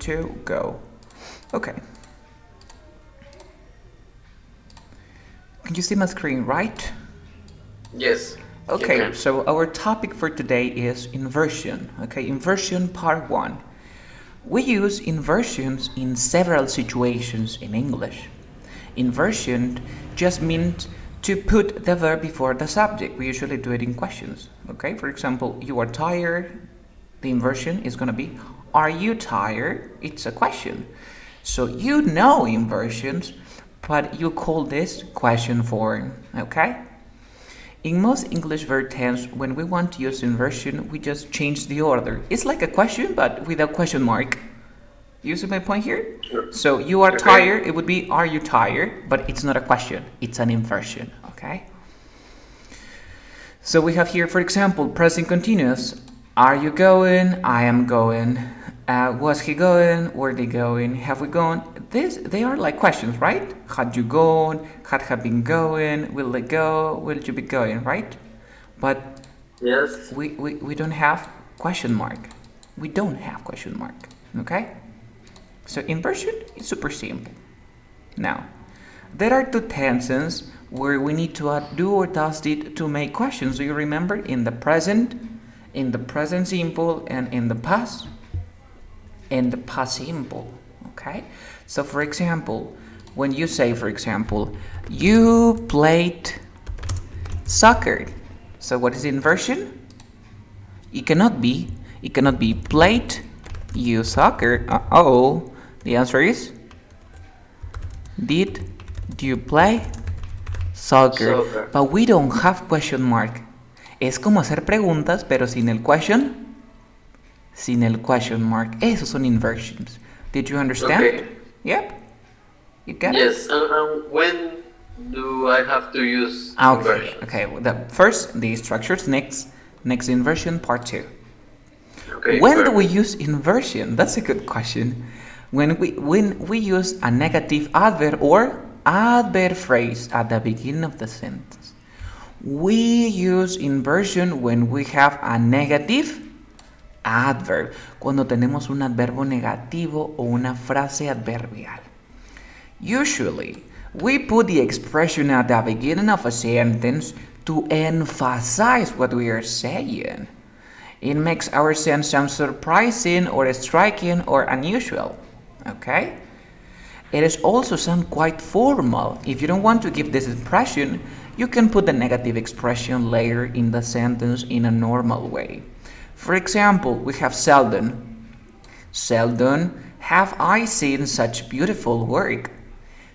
2, go. Okay. Can you see my screen, right? Yes. Okay, so our topic for today is inversion. Okay, inversion part 1. We use inversions in several situations in English. Inversion just means to put the verb before the subject. We usually do it in questions. Okay, for example, you are tired. The inversion is going to be, are you tired? It's a question. So you know inversions, but you call this question form. Okay? In most English verb tense, when we want to use inversion, we just change the order. It's like a question, but with a question mark. You see my point here? Sure. So you are tired, it would be, are you tired? But it's not a question, it's an inversion, okay? So we have here, for example, present continuous. Are you going? I am going. Was he going? Were they going? Have we gone? They are like questions, right? Had you gone? Had have been going? Will they go? Will you be going, right? But Yes. we don't have question mark. We don't have question mark, okay? So inversion is super simple. Now, there are two tenses where we need to add do or does it to make questions. Do you remember? In the present simple, and in the past simple. Okay? So for example, when you say, for example, you played soccer. So what is the inversion? It cannot be played you soccer. The answer is, did you play soccer? But we don't have question mark. Es como hacer preguntas, pero sin el question mark. Esos son inversions. Did you understand? Okay. Yep. You get it? Yes. When do I have to use inversion? Okay. The structures, next inversion, part 2. Okay. When do we use inversion? That's a good question. When we use a negative adverb or adverb phrase at the beginning of the sentence. We use inversion when we have a negative adverb. Cuando tenemos un adverbio negativo o una frase adverbial. Usually, we put the expression at the beginning of a sentence to emphasize what we are saying. It makes our sentence sound surprising or striking or unusual. Okay? It is also sound quite formal. If you don't want to give this impression, you can put the negative expression later in the sentence in a normal way. For example, we have seldom. Seldom have I seen such beautiful work.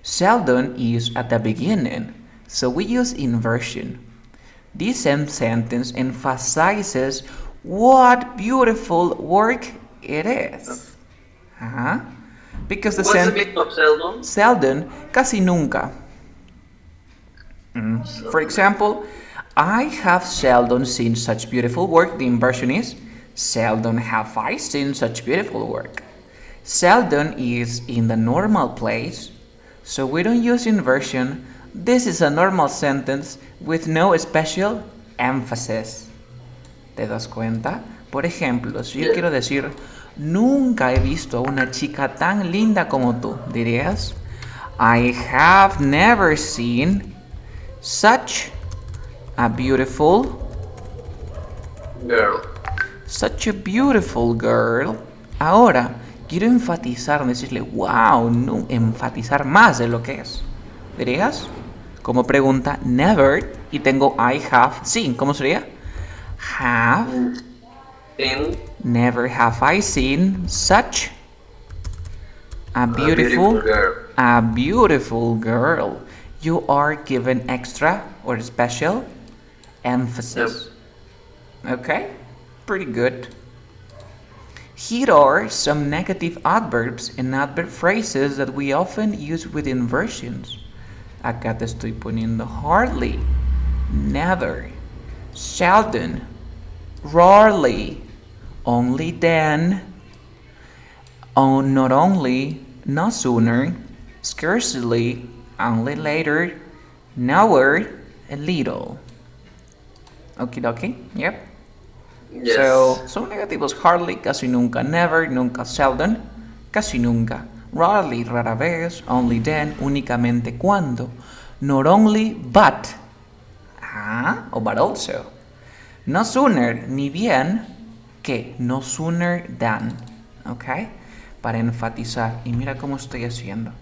Seldom is at the beginning, so we use inversion. This sentence emphasizes what beautiful work it is. Because the What's the meaning of seldom? Seldom, casi nunca. For example, I have seldom seen such beautiful work. The inversion is, seldom have I seen such beautiful work. Seldom is in the normal place, so we don't use inversion. This is a normal sentence with no special emphasis. ¿Te das cuenta? Por ejemplo, si yo quiero decir, nunca he visto a una chica tan linda como tú, dirías, I have never seen such a beautiful girl. Such a beautiful girl. Ahora, quiero enfatizar, decirle, wow, no, enfatizar más de lo que es. ¿Dirías? Como pregunta, never, y tengo I have seen. ¿Cómo sería? Have seen. Never have I seen such a beautiful girl. You are given extra or special emphasis. Yep. Okay? Pretty good. Here are some negative adverbs and adverb phrases that we often use with inversions. Acá te estoy poniendo hardly, never, seldom, rarely, only then, not only, no sooner, scarcely, only later, nowhere, a little. Okie dokie, yep. Yes. So, son negativos hardly, casi nunca, never, nunca, seldom, casi nunca. Rarely, rara vez. Only then, únicamente cuando. Not only, but. O but also. No sooner, ni bien, que. No sooner than. ¿Ok? Para enfatizar. Y mira cómo estoy haciendo.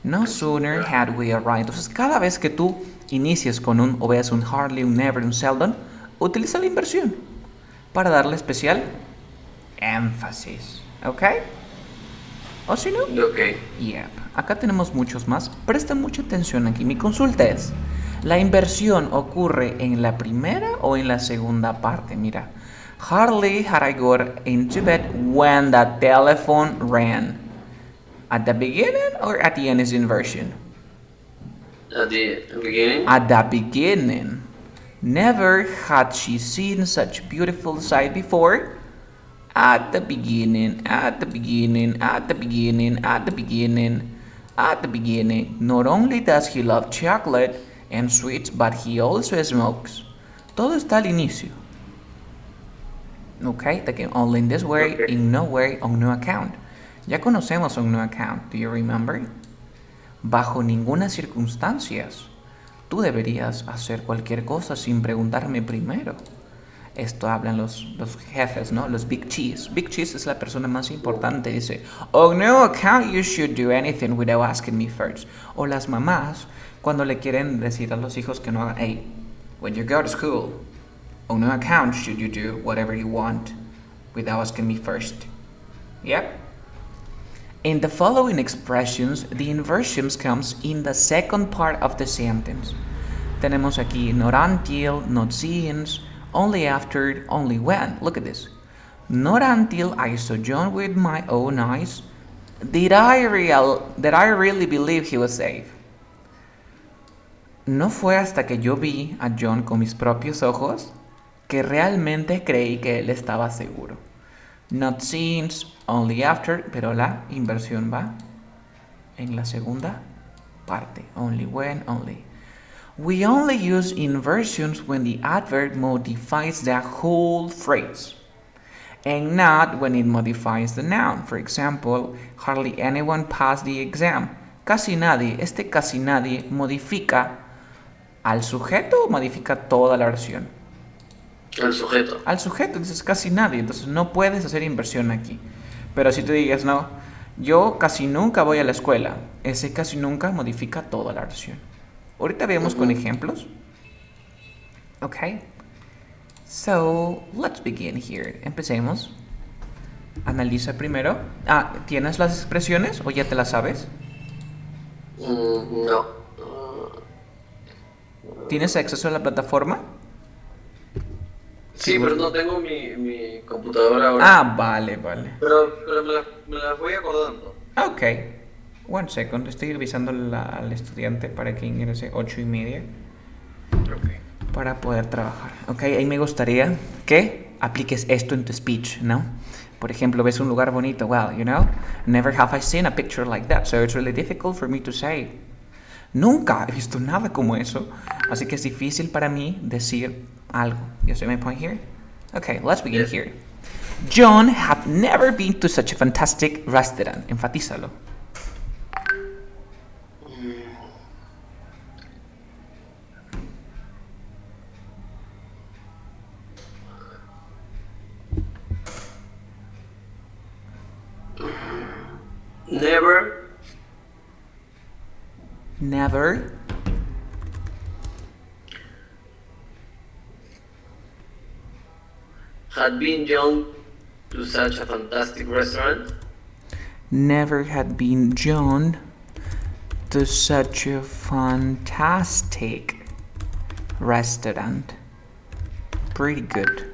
No sooner had we arrived. Entonces, cada vez que tú inicies con un o veas un hardly, un never, un seldom, utiliza la inversión para darle especial énfasis. ¿Ok? ¿O si no? Ok. Yep. Acá tenemos muchos más. Presta mucha atención aquí. Mi consulta es, ¿la inversión ocurre en la primera o en la segunda parte? Mira. Hardly had I got into bed when the telephone rang. At the beginning or at the end is inversion? At the beginning? At the beginning. Never had she seen such beautiful sight before. At the beginning, at the beginning, at the beginning, at the beginning, at the beginning. Not only does he love chocolate and sweets, but he also smokes. Todo está al inicio. Okay, again, only in this way, Okay. in no way, on no account. Ya conocemos on no account, do you remember? Bajo ninguna circunstancia tú deberías hacer cualquier cosa sin preguntarme primero. Esto hablan los jefes, ¿no? Los big cheese. Big cheese es la persona más importante. Dice, on no account you should do anything without asking me first. O las mamás cuando le quieren decir a los hijos que no hagan, hey, when you go to school, on no account should you do whatever you want without asking me first. Yep. In the following expressions, the inversions comes in the second part of the sentence. Tenemos aquí not until, not since, only after, only when. Look at this. Not until I saw John with my own eyes did I really believe he was safe. No fue hasta que yo vi a John con mis propios ojos que realmente creí que él estaba seguro. Not since, only after, pero la inversión va en la segunda parte. Only when, only. We only use inversions when the adverb modifies the whole phrase, and not when it modifies the noun. For example, hardly anyone passed the exam. Casi nadie. Este casi nadie modifica al sujeto o modifica toda la oración. Al sujeto. Al sujeto, dices casi nadie, entonces no puedes hacer inversión aquí. Pero si tú digas, no, yo casi nunca voy a la escuela, ese casi nunca modifica toda la oración. Ahorita vemos con ejemplos. Ok. So, let's begin here. Empecemos. Analiza primero. ¿Tienes las expresiones o ya te las sabes? No. ¿Tienes acceso a la plataforma? Sí, pero no tengo mi computadora ahora. Vale. Pero me las voy acordando. Ok. One second. Estoy revisando al estudiante para que ingrese 8:30. Okay. Para poder trabajar. Ok, ahí me gustaría que apliques esto en tu speech, ¿no? Por ejemplo, ves un lugar bonito. Well, you know, never have I seen a picture like that, so it's really difficult for me to say. Nunca he visto nada como eso, así que es difícil para mí decir algo. You see my point here? Okay, let's begin here. John had never been to such a fantastic restaurant. Enfatízalo. Never had been John to such a fantastic restaurant. Never had been John to such a fantastic restaurant. Pretty good.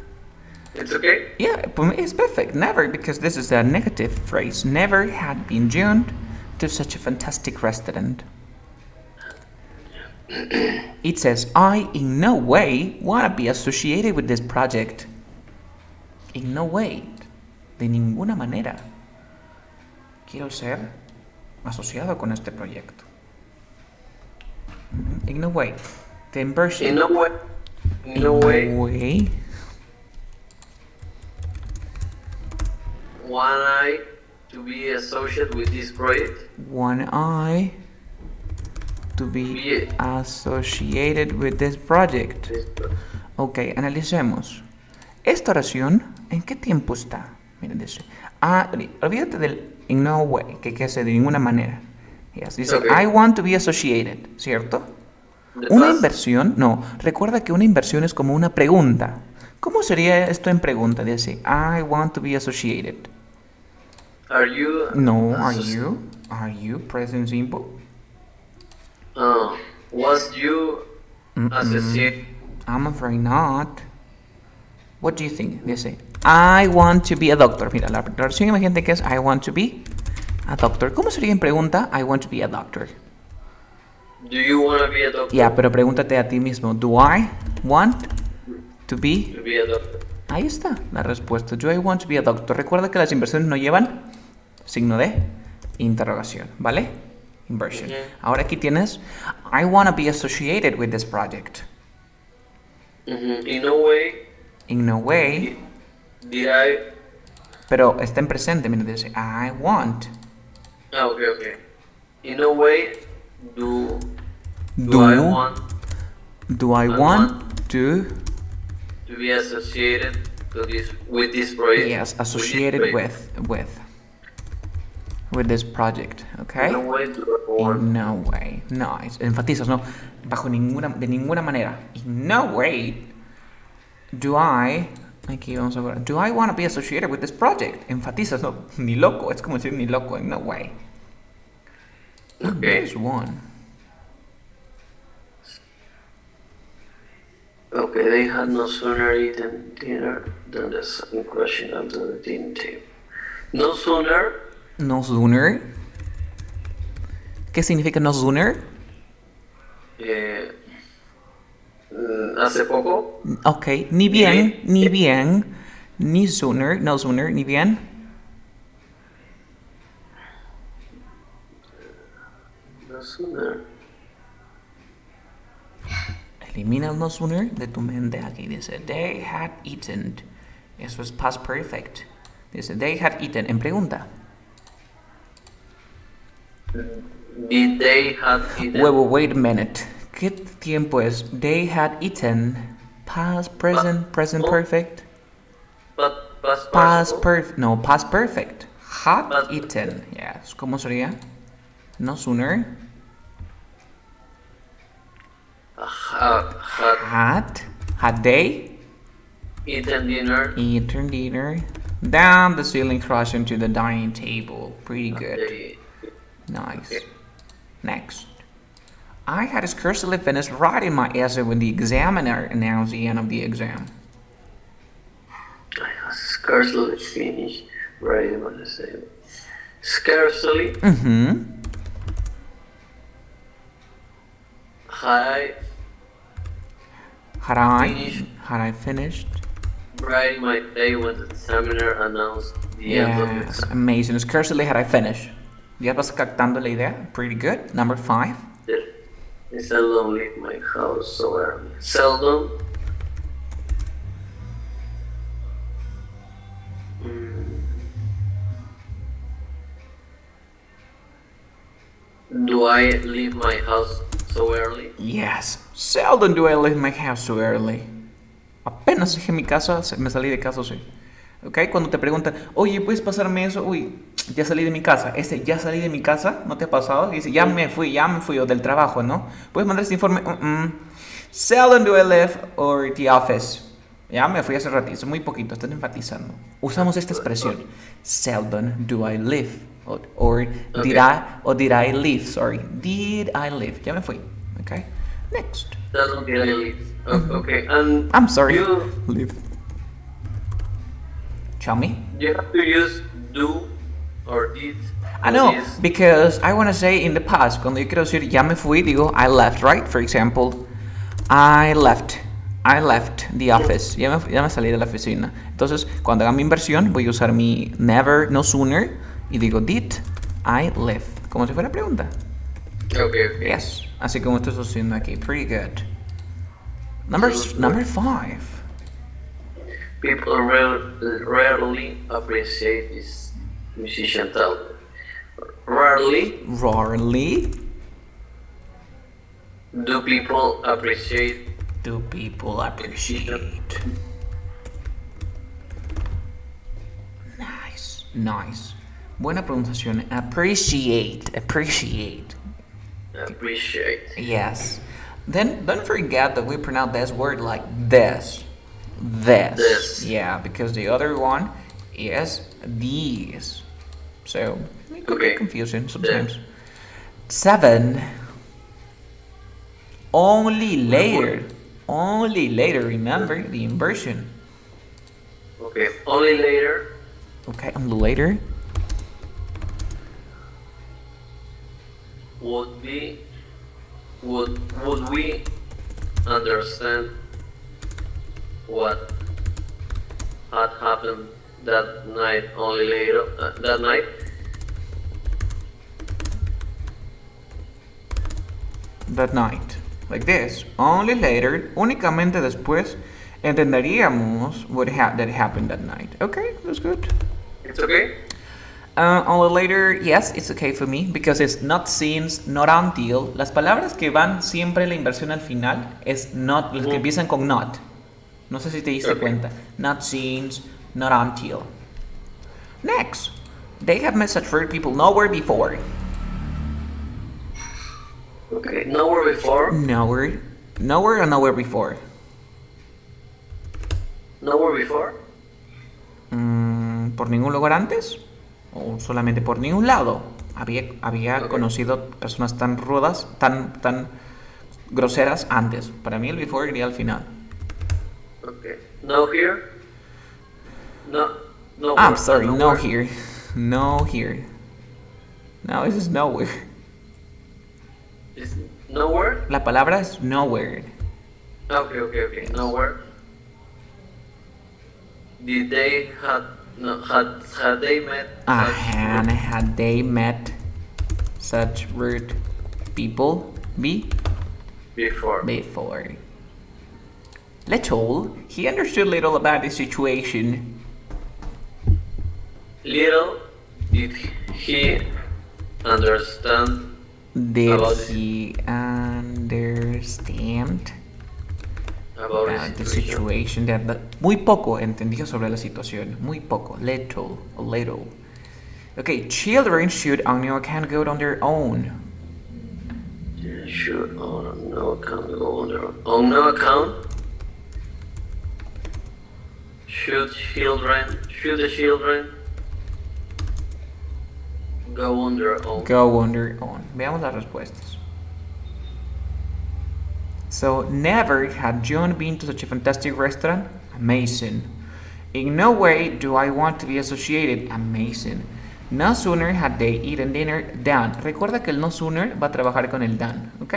It's okay? Yeah, it's perfect. Never, because this is a negative phrase. Never had been John to such a fantastic restaurant. It says, I in no way want to be associated with this project. In no way. De ninguna manera. Quiero ser asociado con este proyecto. In no way. The inversion. In no way. In no way. Want I to be associated with this project? Want I to be associated with this project? Ok, analicemos. Esta oración, ¿en qué tiempo está? Miren, dice, olvídate del in no way, que hace de ninguna manera. Yes, dice, Okay. I want to be associated, ¿cierto? The Una past? inversión, no, recuerda que una inversión es como una pregunta. ¿Cómo sería esto en pregunta? Dice, I want to be associated. Are you? No, are you? Are you present simple? Was you associated? I'm afraid not. What do you think? Dice, I want to be a doctor. Mira, la oración imagínate que es I want to be a doctor. ¿Cómo sería en pregunta? I want to be a doctor. Do you want to be a doctor? Ya, pero pregúntate a ti mismo. Do I want to be? To be a doctor. Ahí está la respuesta. Do I want to be a doctor? Recuerda que las inversiones no llevan signo de interrogación, ¿vale? Inversion. Ahora aquí tienes I want to be associated with this project. In no way In no way. did I. Pero está en presente. Mira, dice I want. Okay. In no way do Do I want I want to? to be associated with this project? Yes, associated with this project. Okay. In no way do I want. In no way. No, enfatizas, no. De ninguna manera. In no way do I. Aquí vamos a ver. Do I want to be associated with this project? Enfatizas, no. Ni loco. Es como decir ni loco. In no way. Okay. This one. Okay, they had no sooner eaten dinner than the sun crashing onto the dinner table. No sooner. No sooner. ¿Qué significa no sooner? Hace poco. Ok, ni bien, ni sooner, no sooner, ni bien. No sooner. Elimina el no sooner de tu mente. Aquí dice, they had eaten. Eso es past perfect. Dice, they had eaten. En pregunta. Did they have eaten? Wait a minute. ¿Qué tiempo es? They had eaten. Past, present, present perfect. But Past perfect. No, past perfect. Had Past eaten. Yes. ¿Cómo sería? No sooner. Had they eaten dinner. eaten dinner? Down the ceiling crashed into the dining table. Pretty good. They, Nice. Next. I had scarcely finished writing my essay when the examiner announced the end of the exam. I have scarcely finished writing on the same. Scarcely. Had I finished? Writing my day when the examiner announced the end of the Yes, exam. amazing. Scarcely had I finished. ¿Ya vas captando la idea? Pretty good. Number 5. I seldom leave my house so early. Seldom. Do I leave my house so early? Yes. Seldom do I leave my house so early. Apenas dejé mi casa, me salí de casa, sí. ¿Ok? Cuando te preguntan, oye, ¿puedes pasarme eso? Uy, ya salí de mi casa. Ese ya salí de mi casa, ¿no te ha pasado? Y dice, ya me fui, o del trabajo, ¿no? ¿Puedes mandar este informe? Seldom do I leave or the office. Ya me fui hace ratito, muy poquito, están enfatizando. Usamos esta expresión. Seldom do I leave. Or did I leave, sorry. Did I leave? Ya me fui. Okay. Next. Seldom did I leave. Okay, and I'm sorry. you Leave. Tell me. have to use do or did. I know, This. because I want to say in the past, cuando yo quiero decir ya me fui, digo I left, right? For example, I left the office. Ya me salí de la oficina. Entonces, cuando haga mi inversión, voy a usar mi never, no sooner, y digo did I leave, como si fuera pregunta. Okay. Yes, así como estoy haciendo aquí. Pretty good. Number 5. People rarely appreciate this musician talent. Rarely Rarely do people appreciate do people appreciate. Nice, nice. Buena pronunciación. Appreciate, appreciate. appreciate. Yes. Then don't forget that we pronounce this word like this. This. Yeah, because the other one is these. So it could be confusing sometimes. 7. Only later. Only later. Remember the inversion. Okay, only later. Okay, only later. Would we understand what had happened that night only later that night? That night. Like this. Only later. Únicamente después entenderíamos what that happened that night. Okay, that's good. It's okay? Only later, yes, it's okay for me because it's not since, not until. Las palabras que van siempre la inversión al final es not, las que empiezan con not. No sé si te diste cuenta. Not since, not until. Next, they have met such rude people nowhere before. Okay, nowhere before. Nowhere. Nowhere or nowhere before? Nowhere before. ¿Por ningún lugar antes? ¿O solamente por ningún lado? Había conocido personas tan rudas, tan groseras antes. Para mí el before iría al final. Okay. No here. No. I'm sorry, no here. No here. No, this is nowhere. Is nowhere? La palabra es nowhere. Okay. Nowhere. Did they had they met? Had they met such rude people Before. Little, he understood little about the situation. Little did he understand. Did he understand about the situation? Muy poco entendió sobre la situación. Muy poco. Little. A little. Okay, children should on no account go on their own. Should on no account go on their own. On no account. Should the children go on their own? Go on their own. Veamos las respuestas. So, never had John been to such a fantastic restaurant? Amazing. In no way do I want to be associated. Amazing. No sooner had they eaten dinner than. Recuerda que el no sooner va a trabajar con el than, ¿ok?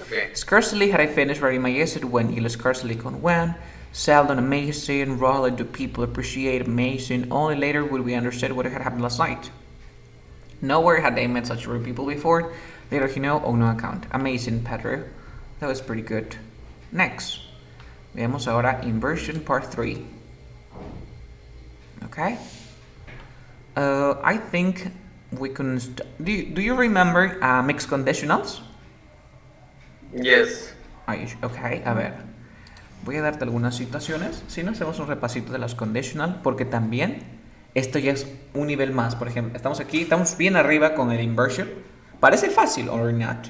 Okay. Scarcely had I finished writing my essay when, y lo scarcely con when. Seldom amazing, rarely do people appreciate amazing. Only later would we understand what had happened last night. Nowhere had they met such rude people before. Later he know, on no account. Amazing, Pedro. That was pretty good. Next. Veamos ahora inversion part 3. Okay? I think we can... Do you remember mixed conditionals? Yes. Okay, a ver. Voy a darte algunas situaciones. Si no, hacemos un repasito de las conditional, porque también esto ya es un nivel más. Por ejemplo, estamos aquí, estamos bien arriba con el inversion. Parece fácil, or not?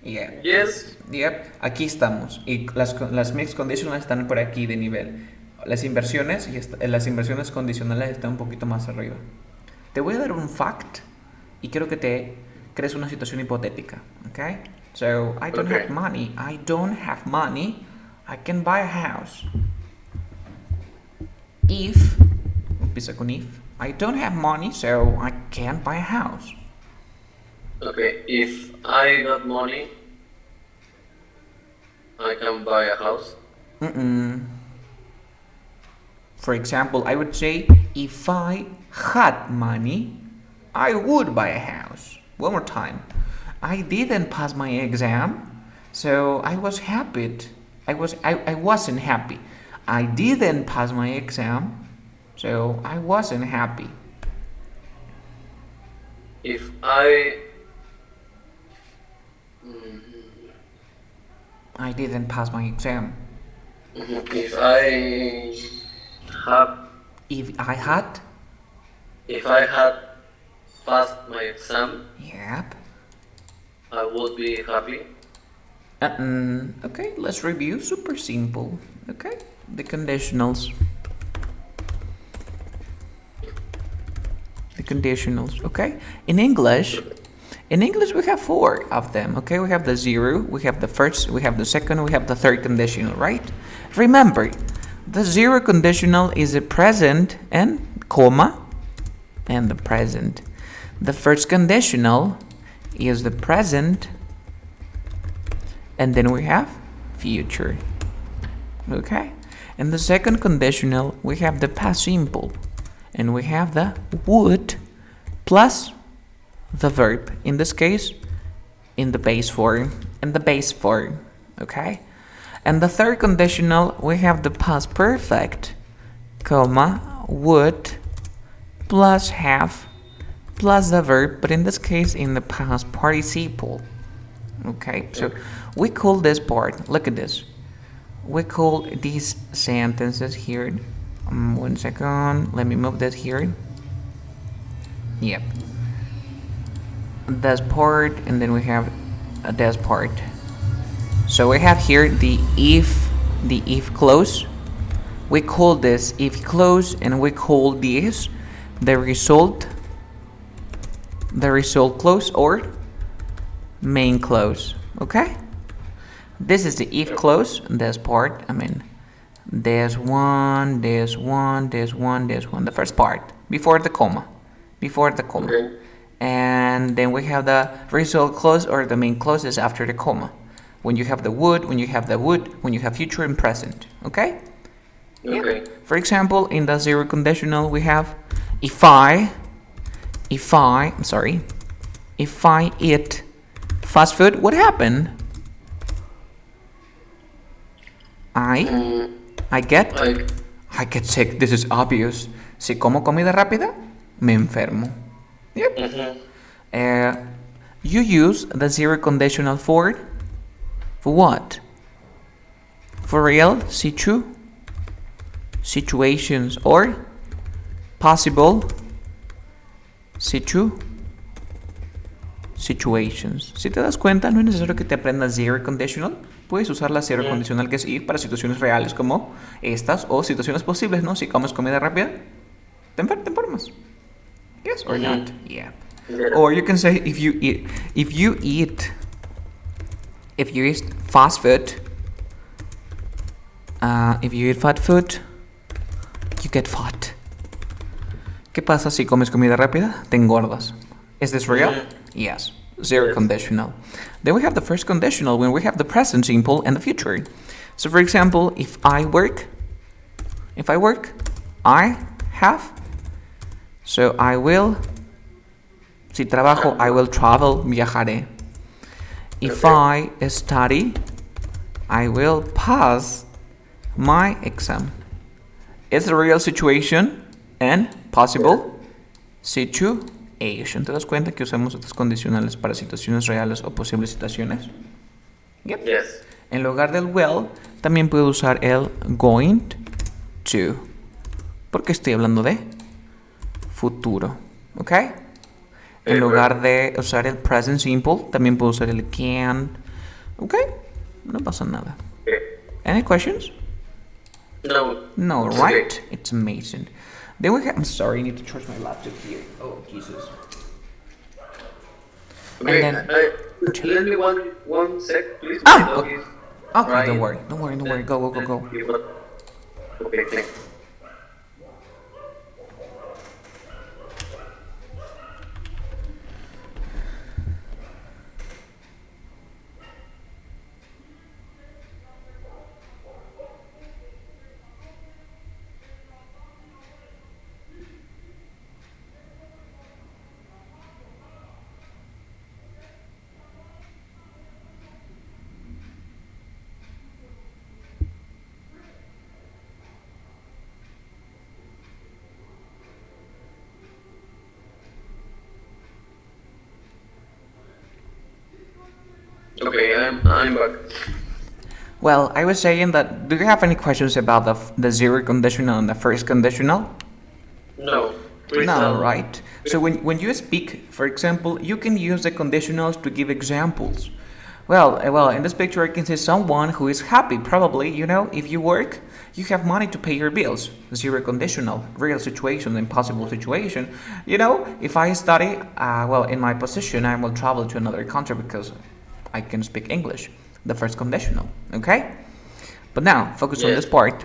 Yeah. Yes. Yep. Aquí estamos. Y las mixed conditionals están por aquí de nivel. Las inversiones condicionales están un poquito más arriba. Te voy a dar un fact y quiero que te crees una situación hipotética. Okay? So, I don't have money. I don't have money. I can buy a house. If, empieza con if. I don't have money, so I can't buy a house. Okay, if I got money, I can buy a house. For example, I would say, if I had money, I would buy a house. One more time. I didn't pass my exam, so I was happy. I wasn't happy. I didn't pass my exam, So I wasn't happy. If I I didn't pass my exam. if I have If I had. if I had passed my exam, Yep. I would be happy. Okay, let's review. Super simple. Okay, the conditionals. The conditionals. Okay, in English we have 4 of them. Okay, we have the 0, we have the first, we have the second, we have the third conditional, right? Remember, the 0 conditional is a present and comma and the present. The first conditional is the present, and then we have future. Okay, and the second conditional we have the past simple, and we have the would plus the verb, in this case in the base form and the base form. Okay, and the third conditional we have the past perfect, comma, would plus have plus the verb, but in this case in the past participle. Okay, so we call this part, look at this, we call these sentences here, 1 second, let me move this here. Yep, this part, and then we have this part. So we have here the if clause. We call this if clause, and we call this the result clause or main clause. Okay, this is the if clause, this part, I mean this one, this one, this one, this one, the first part before the comma, Okay. and then we have the result clause or the main clauses after the comma, when you have the would, when you have future and present. Okay. Okay. Yep. For example, in the 0 conditional we have if I eat fast food, what happened? I get sick. This is obvious. Si como comida rápida, me enfermo. Yep. You use the 0 conditional for what? For real, situations, or possible situations. Si te das cuenta, no es necesario que te aprendas 0 conditional. Puedes usar la 0 condicional, que es if, para situaciones reales como estas, o situaciones posibles, ¿no? Si comes comida rápida, te enfermas. Yes or not? Yeah. Or you can say if you eat fast food, if you eat fast food, you get fat. ¿Qué pasa si comes comida rápida? Te engordas. Is this real? Yes. 0 conditional. Then we have the first conditional when we have the present simple and the future. So for example, if I work, I have. So I will. Si trabajo, I will travel, viajaré. If I study, I will pass my exam. It's a real situation and possible situation. ¿Te das cuenta que usamos estos condicionales para situaciones reales o posibles situaciones? Yep. Yes. En lugar del will, también puedo usar el going to, porque estoy hablando de futuro. ¿Ok? En lugar de usar el present simple, también puedo usar el can. ¿Ok? No pasa nada. Any questions? No. No, right? Okay. It's amazing. Then we have. I'm sorry, I need to charge my laptop here. Oh, Jesus. Okay, then, let me one sec, please. Okay, don't worry. Go. Okay, thanks. I'm back. Well, I was saying that, do you have any questions about the zero conditional and the first conditional? No. Please No, tell. right? So when you speak, for example, you can use the conditionals to give examples. Well, in this picture I can see someone who is happy. Probably, if you work, you have money to pay your bills. Zero conditional, real situation, impossible situation. If I study, in my position, I will travel to another country because I can speak English. The first conditional, okay? But now, focus on Yes. this part.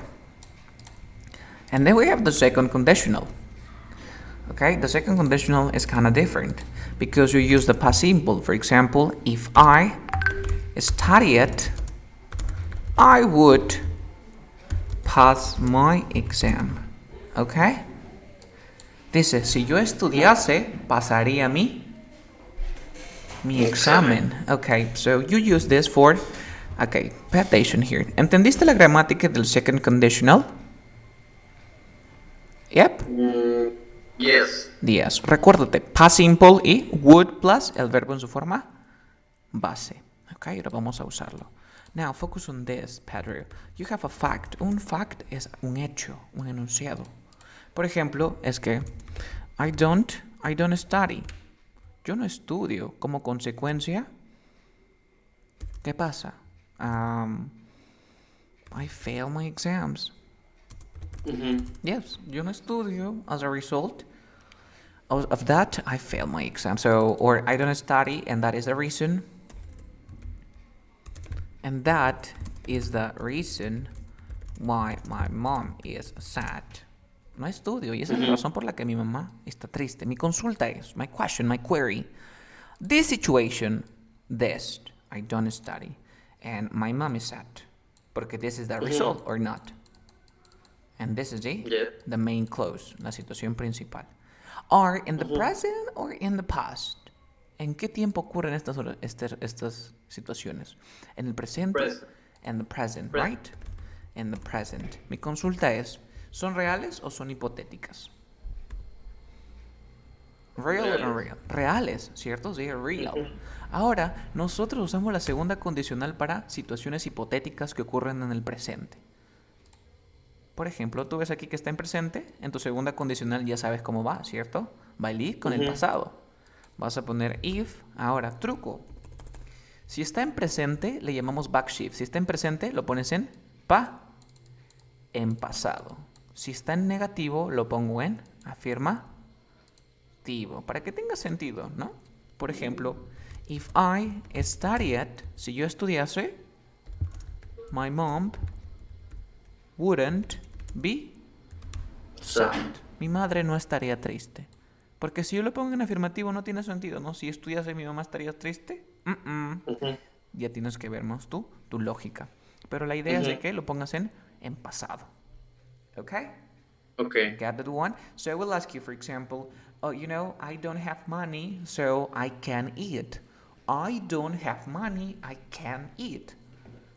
And then we have the second conditional. Okay, the second conditional is kind of different because you use the past simple. For example, if I studied, I would pass my exam. Okay? Dice, si yo estudiase, pasaría mi examen. Okay, so you use this for... Okay, pay attention here. ¿Entendiste la gramática del second conditional? Yep. Yes. Yes. Recuérdate, past simple y would plus el verbo en su forma base. Ok, ahora vamos a usarlo. Now, focus on this, Pedro. You have a fact. Un fact es un hecho, un enunciado. Por ejemplo, es que I don't study. Yo no estudio. Como consecuencia, ¿qué pasa? I fail my exams. Yes, yo no estudio. As a result of that, I fail my exam. So, or I don't study, and that is the reason. And that is the reason why my mom is sad. No estudio, y esa es la razón por la que mi mamá está triste. Mi consulta es, my question, my query. This situation, this, I don't study, and my mom is sad. Porque this is the result or not. And this is the main clause, la situación principal. Are in the present or in the past? ¿En qué tiempo ocurren estas situaciones? En el presente. En the present, right? En the present. Mi consulta es, ¿son reales o son hipotéticas? Real o real. Reales, ¿cierto? Sí, real. Ahora, nosotros usamos la segunda condicional para situaciones hipotéticas que ocurren en el presente. Por ejemplo, tú ves aquí que está en presente, en tu segunda condicional ya sabes cómo va, ¿cierto? Va el if con el pasado. Vas a poner if. Ahora, truco. Si está en presente, le llamamos backshift. Si está en presente, lo pones en pasado. Si está en negativo, lo pongo en afirmativo. Para que tenga sentido, ¿no? Por ejemplo, if I studied, si yo estudiase, my mom wouldn't be sad. Mi madre no estaría triste. Porque si yo lo pongo en afirmativo no tiene sentido, ¿no? Si estudiase mi mamá estaría triste. Ya tienes que ver más tu lógica. Pero la idea es de que lo pongas en pasado. Okay? Okay. Got that one? So I will ask you, for example, I don't have money, so I can eat. I don't have money, I can eat.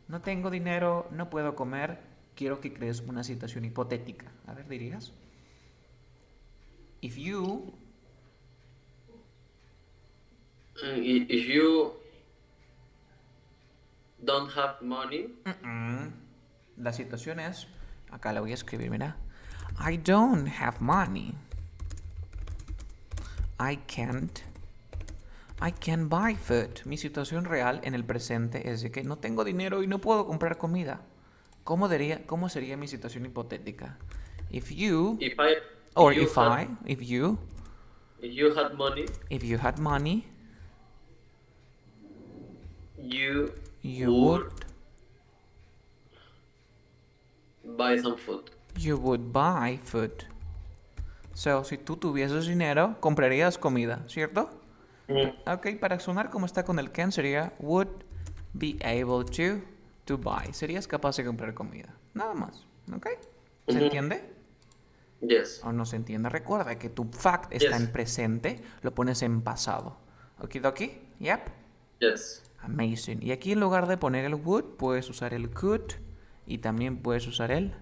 No tengo dinero, no puedo comer. Quiero que crees una situación hipotética. A ver, dirías. If you don't have money. La situación es, acá la voy a escribir, mira. I don't have money. I can't buy food. Mi situación real en el presente es de que no tengo dinero y no puedo comprar comida. ¿Cómo sería mi situación hipotética? If you had money, you would buy some food. You would buy food. So, si tú tuvieses dinero, comprarías comida, ¿cierto? Ok, para sonar como está con el can sería would be able to buy. Serías capaz de comprar comida. Nada más, ¿ok? ¿Se entiende? Yes. ¿O no se entiende? Recuerda que tu fact está en presente, lo pones en pasado. ¿Okidoki? Yep. Yes. Amazing. Y aquí en lugar de poner el would, puedes usar el could y también puedes usar el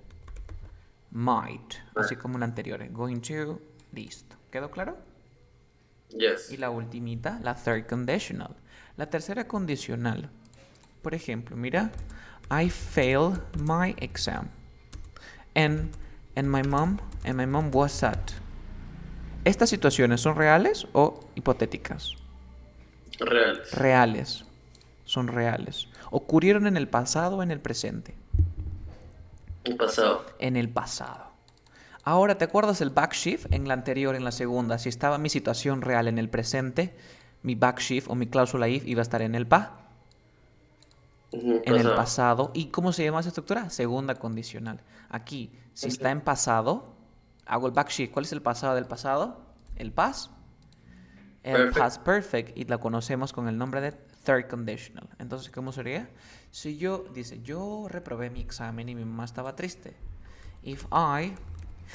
might, así como el anterior. Going to, listo. ¿Quedó claro? Yes. Y la ultimita, la third conditional. La tercera condicional Por ejemplo, mira, I failed my exam. And my mom was sad. ¿Estas situaciones son reales o hipotéticas? Reales. Reales. Son reales. ¿Ocurrieron en el pasado o en el presente? El pasado. En el pasado. Ahora, ¿te acuerdas el back shift en la anterior, en la segunda? Si estaba mi situación real en el presente, mi back shift o mi cláusula if iba a estar en el en el pasado. ¿Y cómo se llama esa estructura? Segunda condicional. Aquí, si está en pasado, hago el back shift. ¿Cuál es el pasado del pasado? El past. El past perfect. Y la conocemos con el nombre de third conditional. Entonces, ¿cómo sería? Si yo reprobé mi examen y mi mamá estaba triste. If I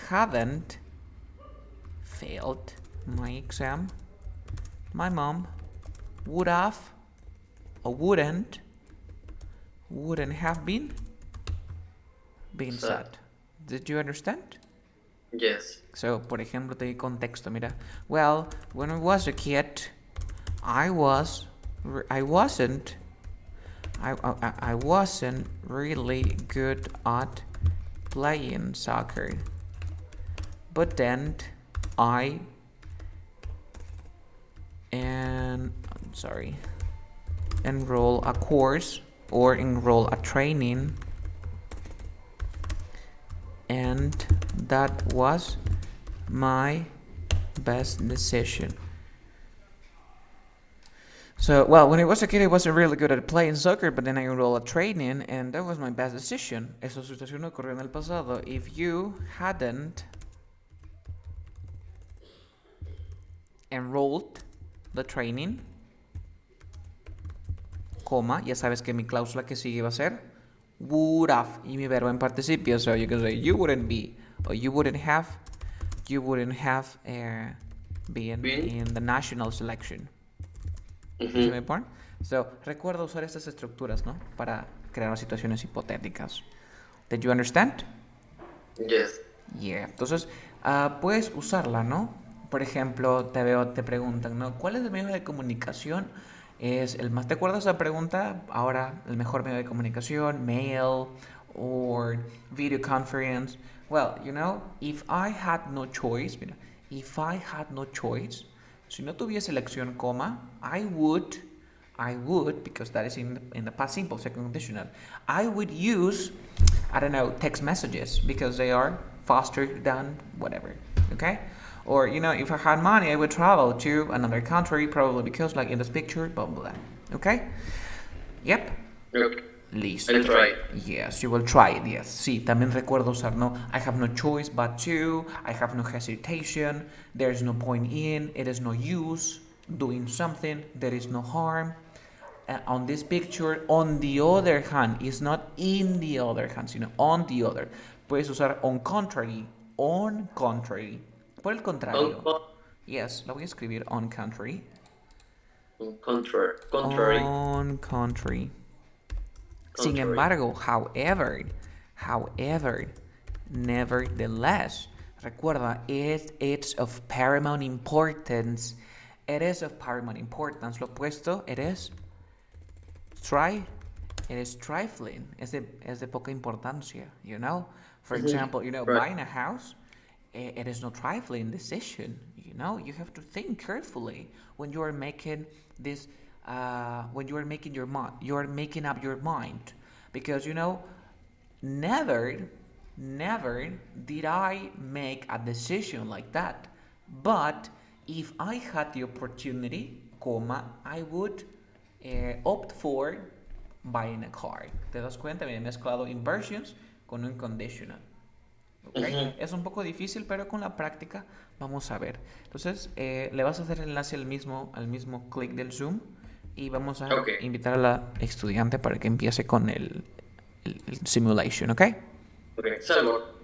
hadn't failed my exam, my mom would have or wouldn't have been sad. Did you understand? Yes. So, por ejemplo, te di contexto, mira. Well, when I was a kid, I wasn't really good at playing soccer. But then I enroll a course or enroll a training, and that was my best decision. So, well, when I was a kid, I wasn't really good at playing soccer, but then I enrolled a training, and that was my best decision. Esa situación ocurrió en el pasado. If you hadn't enrolled the training, coma, ya sabes que mi cláusula que sigue va a ser would have, y mi verbo en participio. So you can say you wouldn't be, or you wouldn't have been in the national selection. ¿Se me pone? So, recuerda usar estas estructuras, ¿no? Para crear situaciones hipotéticas. Did you understand? Yes. Yeah. Entonces, puedes usarla, ¿no? Por ejemplo, te preguntan, ¿no? ¿Cuál es el medio de comunicación? Es el más. ¿Te acuerdas la pregunta? Ahora, el mejor medio de comunicación, mail or video conference. Well, you know, if I had no choice, mira, if I had no choice, si no tuviese elección, coma, I would, because that is in the past simple, second conditional, I would use, I don't know, text messages because they are faster than whatever, okay? Or, you know, if I had money, I would travel to another country, probably because, like in this picture, blah, blah, blah. Okay? Yep. Okay. Listo. I'll try. Yes, you will try it, yes. Sí, también recuerdo usar, no, I have no choice but to, I have no hesitation, there is no point in, it is no use, doing something, there is no harm. On this picture, on the other hand, is not in the other hand, sino on the other. Puedes usar on contrary, por el contrario. Yes, la voy a escribir on contrary. Contrary. On contrary. Sin embargo, however, nevertheless, recuerda, it's of paramount importance. It is of paramount importance. Lo opuesto, it is trifling. Es de poca importancia, you know? For example, you know, right. Buying a house, it is no trifling decision, you know? You have to think carefully when you are making this, when you are making you are making up your mind. Because, you know, never did I make a decision like that. But if I had the opportunity, I would opt for buying a car. ¿Te das cuenta? Me he mezclado inversions con un conditional. ¿Okay? Es un poco difícil, pero con la práctica vamos a ver. Entonces, le vas a hacer el enlace al mismo clic del Zoom y vamos a invitar a la estudiante para que empiece con el simulation, ¿ok? Ok, salvo.